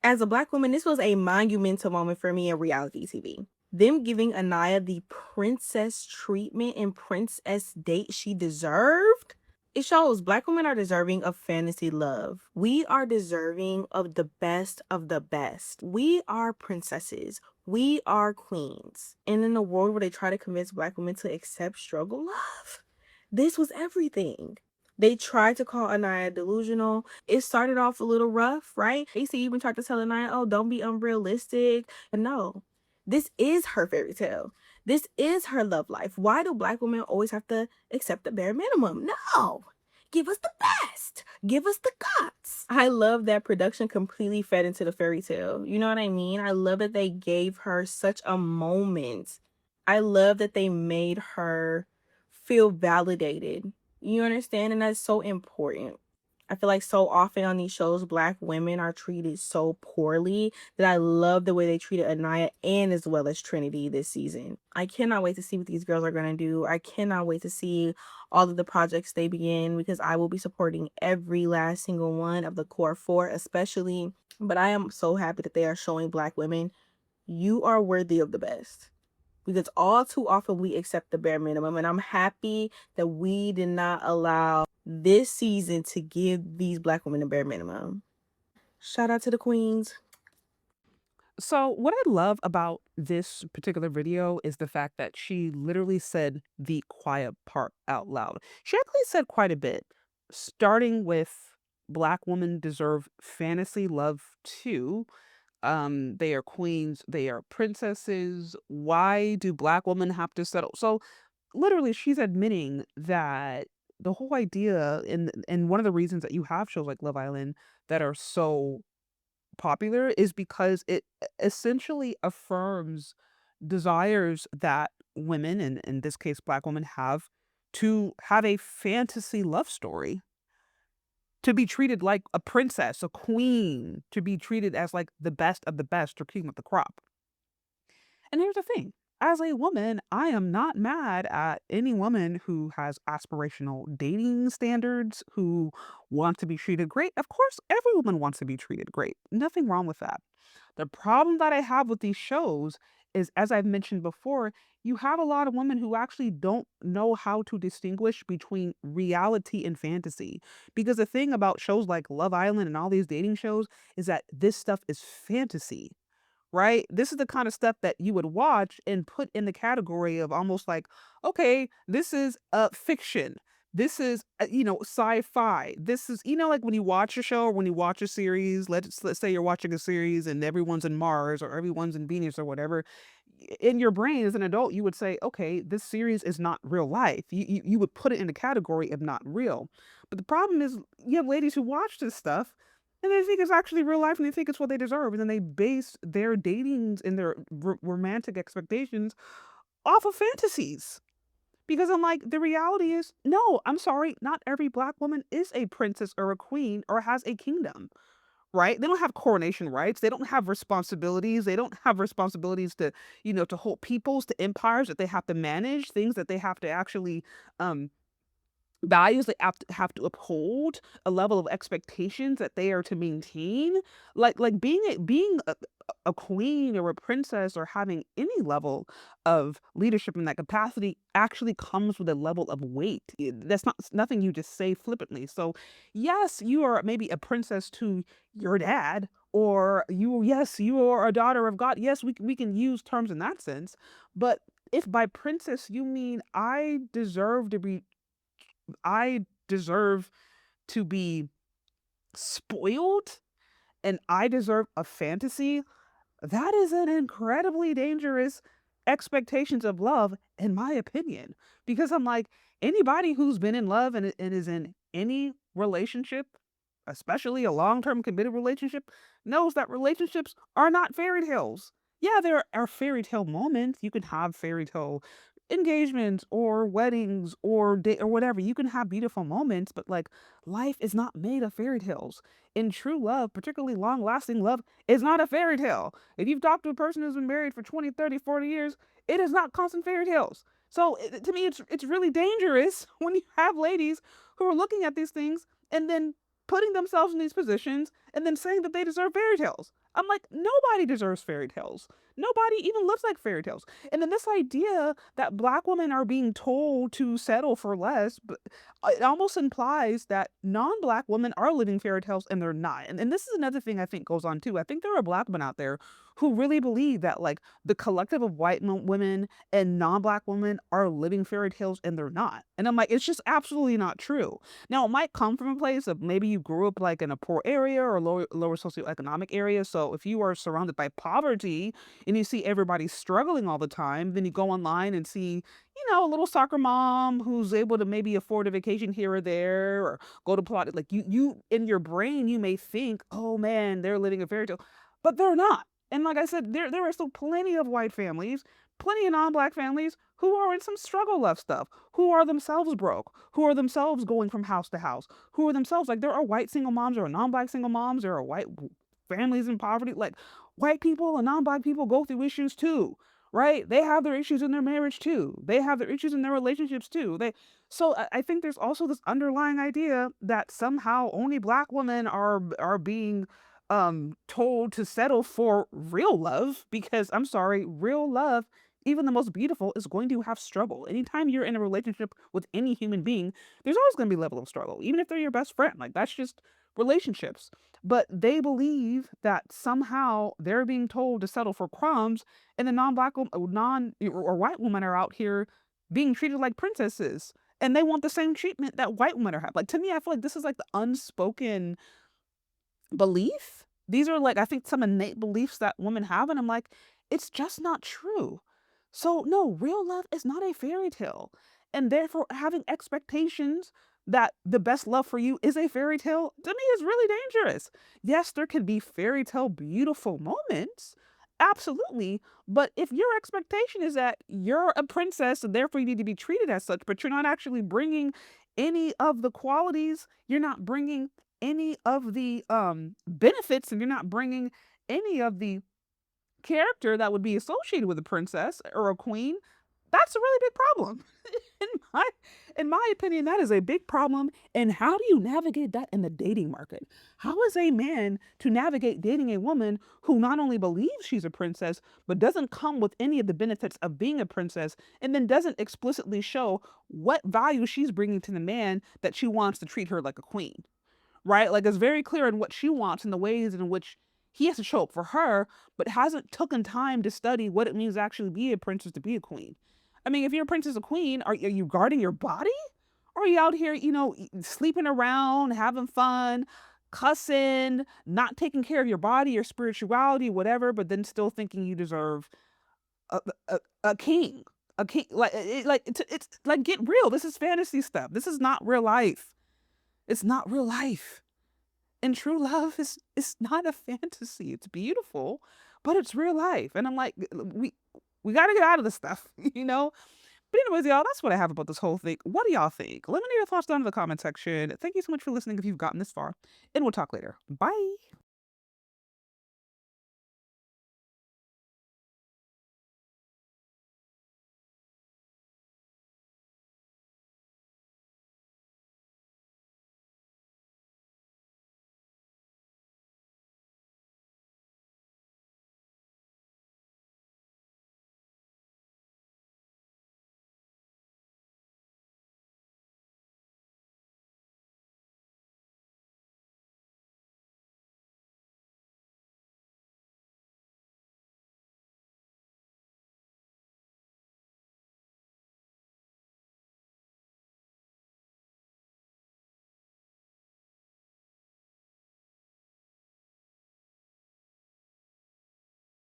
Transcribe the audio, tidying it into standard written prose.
As a Black woman, this was a monumental moment for me in reality TV. Them giving Anaya the princess treatment and princess date she deserved. It shows Black women are deserving of fantasy love. We are deserving of the best of the best. We are princesses. We are queens. And in a world where they try to convince Black women to accept struggle love, this was everything. They tried to call Anaya delusional. It started off a little rough, right? AC even tried to tell Anaya, oh, don't be unrealistic. But no, this is her fairy tale. This is her love life. Why do Black women always have to accept the bare minimum? No. Give us the best. Give us the guts. I love that production completely fed into the fairy tale. You know what I mean? I love that they gave her such a moment. I love that they made her feel validated. You understand? And that's so important. I feel like so often on these shows, Black women are treated so poorly that I love the way they treated Anaya and as well as Trinity this season. I cannot wait to see what these girls are going to do. I cannot wait to see all of the projects they begin because I will be supporting every last single one of the core four, especially. But I am so happy that they are showing Black women you are worthy of the best because all too often we accept the bare minimum. And I'm happy that we did not allow this season to give these Black women the bare minimum. Shout out to the queens. So, what I love about this particular video is the fact that she literally said the quiet part out loud. She actually said quite a bit, starting with Black women deserve fantasy love too. They are queens, they are princesses. Why do Black women have to settle? So, literally, she's admitting that the whole idea, and one of the reasons that you have shows like Love Island that are so popular is because it essentially affirms desires that women, and in this case Black women, have to have a fantasy love story, to be treated like a princess, a queen, to be treated as like the best of the best or cream of the crop. And here's the thing. As a woman, I am not mad at any woman who has aspirational dating standards, who want to be treated great. Of course, every woman wants to be treated great. Nothing wrong with that. The problem that I have with these shows is, as I've mentioned before, you have a lot of women who actually don't know how to distinguish between reality and fantasy. Because the thing about shows like Love Island and all these dating shows is that this stuff is fantasy, right? This is the kind of stuff that you would watch and put in the category of almost like, okay, this is fiction. This is, sci-fi. This is, like when you watch a show or when you watch a series, let's say you're watching a series and everyone's in Mars or everyone's in Venus or whatever. In your brain as an adult, you would say, okay, this series is not real life. You would put it in the category of not real. But the problem is you have ladies who watch this stuff and they think it's actually real life and they think it's what they deserve. And then they base their datings and their romantic expectations off of fantasies. Because I'm like, the reality is, no, I'm sorry, not every Black woman is a princess or a queen or has a kingdom, right? They don't have coronation rights. They don't have responsibilities. They don't have responsibilities to, to hold peoples, to empires that they have to manage, things that they have to actually um values they have to uphold, a level of expectations that they are to maintain. Like being a queen or a princess or having any level of leadership in that capacity actually comes with a level of weight. That's not nothing you just say flippantly. So yes, you are maybe a princess to your dad, or you are a daughter of God. Yes, we can use terms in that sense. But if by princess you mean I deserve to be spoiled and I deserve a fantasy, that is an incredibly dangerous expectations of love, in my opinion. Because I'm like, anybody who's been in love and is in any relationship, especially a long-term committed relationship, knows that relationships are not fairy tales. Yeah, there are fairy tale moments. You can have fairy tale engagements or weddings or or whatever. You can have beautiful moments, but like life is not made of fairy tales. In true love, particularly long-lasting love, is not a fairy tale. If you've talked to a person who's been married for 20, 30, 40 years, it is not constant fairy tales. So to me, it's really dangerous when you have ladies who are looking at these things and then putting themselves in these positions and then saying that they deserve fairy tales. I'm like, nobody deserves fairy tales. Nobody even lives like fairy tales. And then this idea that black women are being told to settle for less, but it almost implies that non-black women are living fairy tales and they're not. And this is another thing I think goes on too. I think there are black women out there who really believe that like the collective of white women and non-black women are living fairy tales and they're not. And I'm like, it's just absolutely not true. Now, it might come from a place of maybe you grew up like in a poor area or lower socioeconomic area. So if you are surrounded by poverty and you see everybody struggling all the time, then you go online and see, a little soccer mom who's able to maybe afford a vacation here or there or go to plot. Like you in your brain, you may think, oh man, they're living a fairy tale, but they're not. And like I said, there are still plenty of white families, plenty of non-black families who are in some struggle love stuff, who are themselves broke, who are themselves going from house to house, who are themselves like there are white single moms, there are non-black single moms, there are families in poverty. Like white people and non-black people go through issues too, right? They have their issues in their marriage too. They have their issues in their relationships too. I think there's also this underlying idea that somehow only black women are being told to settle for real love because I'm sorry, real love, even the most beautiful, is going to have struggle. Anytime you're in a relationship with any human being, there's always going to be a level of struggle, even if they're your best friend. Like that's just relationships. But they believe that somehow they're being told to settle for crumbs, and the non or white women are out here being treated like princesses, and they want the same treatment that white women are having. Like to me, I feel like this is like the unspoken belief. These are like I think some innate beliefs that women have, and I'm like, it's just not true. So no, real love is not a fairy tale. And therefore having expectations that the best love for you is a fairy tale to me is really dangerous. Yes, there can be fairy tale beautiful moments. Absolutely. But if your expectation is that you're a princess and therefore you need to be treated as such, but you're not actually bringing any of the qualities, you're not bringing any of the benefits, and you're not bringing any of the character that would be associated with a princess or a queen, that's a really big problem. in my in my opinion, that is a big problem. And how do you navigate that in the dating market? How is a man to navigate dating a woman who not only believes she's a princess, but doesn't come with any of the benefits of being a princess, and then doesn't explicitly show what value she's bringing to the man that she wants to treat her like a queen? Right? Like it's very clear in what she wants and the ways in which he has to show up for her, but hasn't taken time to study what it means to actually be a princess, to be a queen. I mean, if you're a princess or queen, are you guarding your body? Or are you out here, sleeping around, having fun, cussing, not taking care of your body, your spirituality, whatever, but then still thinking you deserve a king? A king, it's like get real. This is fantasy stuff. This is not real life. It's not real life. And true love is not a fantasy. It's beautiful, but it's real life. And I'm like, we got to get out of this stuff, you know? But anyways, y'all, that's what I have about this whole thing. What do y'all think? Let me know your thoughts down in the comment section. Thank you so much for listening if you've gotten this far, and we'll talk later. Bye.